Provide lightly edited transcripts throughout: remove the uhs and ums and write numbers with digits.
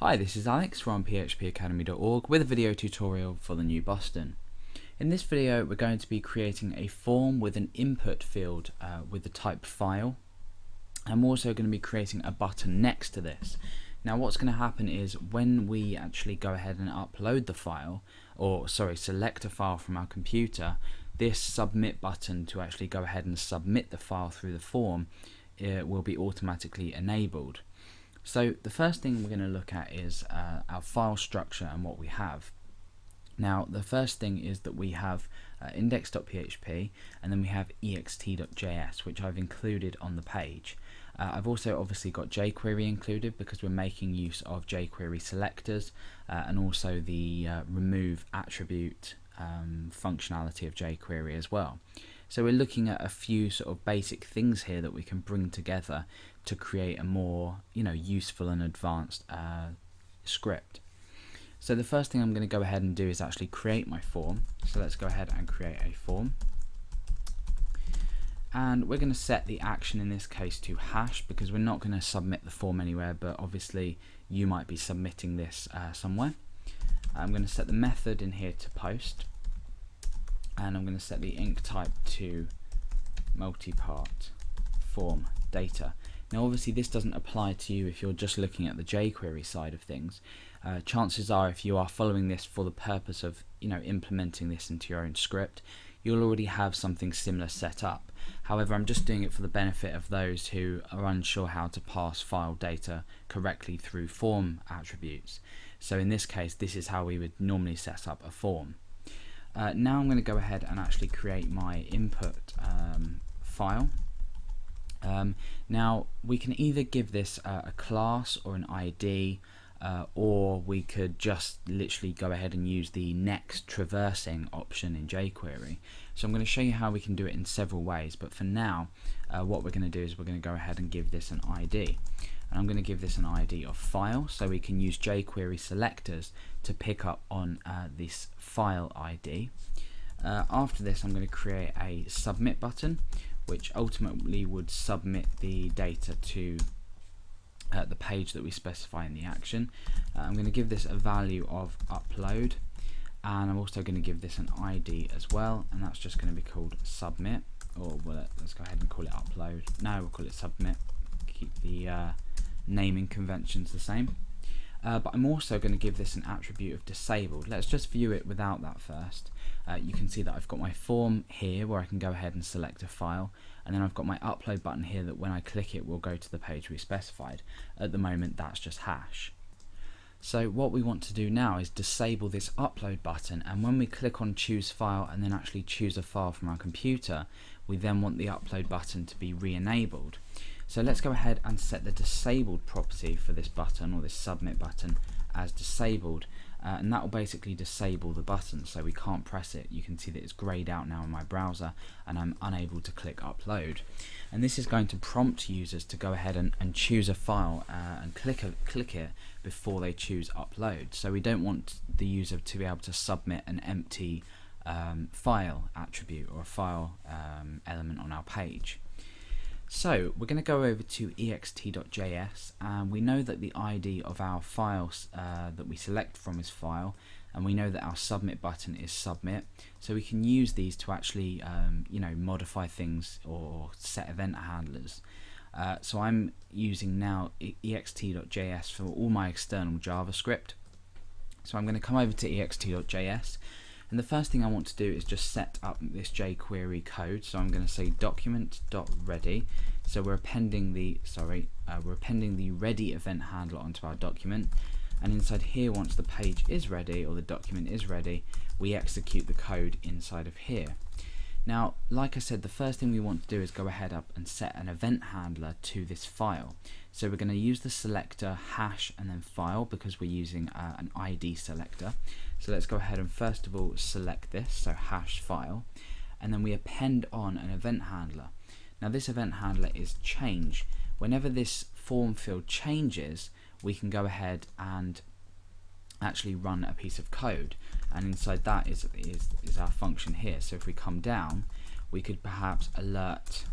Hi, this is Alex from phpacademy.org with a video tutorial for the new Boston. In this video we're going to be creating a form with an input field with the type file. I'm also going to be creating a button next to this. Now what's going to happen is when we actually go ahead and upload the file, select a file from our computer, this submit button to actually go ahead and submit the file through the form will be automatically enabled. So the first thing we're going to look at is our file structure and what we have. Now the first thing is that we have index.php and then we have ext.js, which I've included on the page. I've also obviously got jQuery included because we're making use of jQuery selectors and also the remove attribute functionality of jQuery as well. So we're looking at a few sort of basic things here that we can bring together to create a more useful and advanced script. So the first thing I'm going to go ahead and do is actually create my form. So let's go ahead and create a form. And we're going to set the action in this case to hash because we're not going to submit the form anywhere, but obviously you might be submitting this somewhere. I'm going to set the method in here to post, and I'm going to set the inc type to multi-part form data. Now obviously this doesn't apply to you if you're just looking at the jQuery side of things. Chances are if you are following this for the purpose of implementing this into your own script, you'll already have something similar set up. However, I'm just doing it for the benefit of those who are unsure how to pass file data correctly through form attributes. So in this case, this is how we would normally set up a form. Now I'm going to go ahead and actually create my input file. Now we can either give this a class or an ID, or we could just literally go ahead and use the next traversing option in jQuery. So I'm going to show you how we can do it in several ways, but for now what we're going to do is we're going to go ahead and give this an ID. And I'm going to give this an ID of file, so we can use jQuery selectors to pick up on this file ID. After this I'm going to create a submit button, which ultimately would submit the data to the page that we specify in the action. I'm going to give this a value of upload, and I'm also going to give this an ID as well, and that's just going to be called submit, or let's go ahead and call it upload. No, we'll call it submit. Keep the naming conventions the same. But I'm also going to give this an attribute of disabled. Let's just view it without that first. You can see that I've got my form here where I can go ahead and select a file, and then I've got my upload button here that when I click it will go to the page we specified. At the moment that's just hash. So what we want to do now is disable this upload button, and when we click on choose file and then actually choose a file from our computer, we then want the upload button to be re-enabled. So let's go ahead and set the disabled property for this button, or this submit button, as disabled, and that will basically disable the button so we can't press it. You can see that it's grayed out now in my browser and I'm unable to click upload, and this is going to prompt users to go ahead and choose a file and click it before they choose upload. So we don't want the user to be able to submit an empty file attribute or a file element on our page. So we're going to go over to ext.js, and we know that the ID of our files that we select from is file, and we know that our submit button is submit, so we can use these to actually modify things or set event handlers. So I'm using now ext.js for all my external JavaScript. So I'm going to come over to ext.js, and the first thing I want to do is just set up this jQuery code. So I'm going to say document.ready. So we're appending the ready event handler onto our document, and inside here, once the page is ready or the document is ready, we execute the code inside of here. Now, like I said, the first thing we want to do is go ahead up and set an event handler to this file. So we're going to use the selector hash and then file because we're using an ID selector. So let's go ahead and first of all select this, so hash file, and then we append on an event handler. Now this event handler is change. Whenever this form field changes, we can go ahead and actually run a piece of code, and inside that is our function here. So if we come down, we could perhaps alert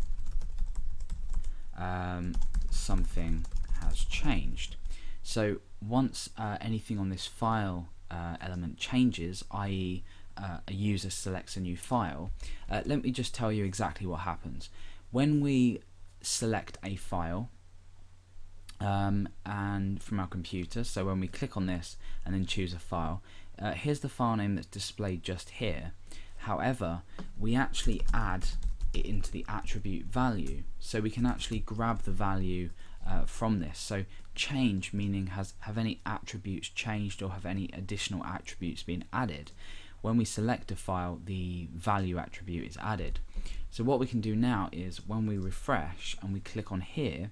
something has changed. So once anything on this file element changes, i.e. a user selects a new file, let me just tell you exactly what happens. When we select a file and from our computer, so when we click on this and then choose a file, here's the file name that's displayed just here. However, we actually add it into the attribute value, so we can actually grab the value from this. So change meaning have any attributes changed or have any additional attributes been added. When we select a file, the value attribute is added. So what we can do now is when we refresh and we click on here,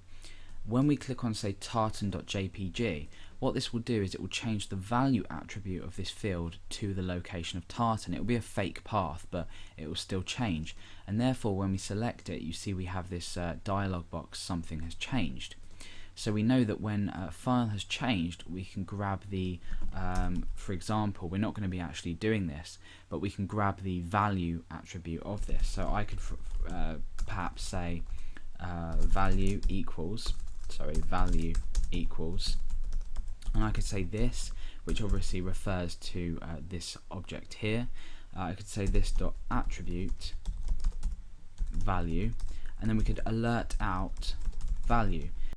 when we click on say tartan.jpg, what this will do is it will change the value attribute of this field to the location of tartan. It will be a fake path, but it will still change, and therefore when we select it, you see we have this dialog box, something has changed. So we know that when a file has changed, we can grab the, for example, we're not going to be actually doing this, but we can grab the value attribute of this. So I could perhaps say value equals, and I could say this, which obviously refers to this object here. I could say this dot attribute value, and then we could alert out value.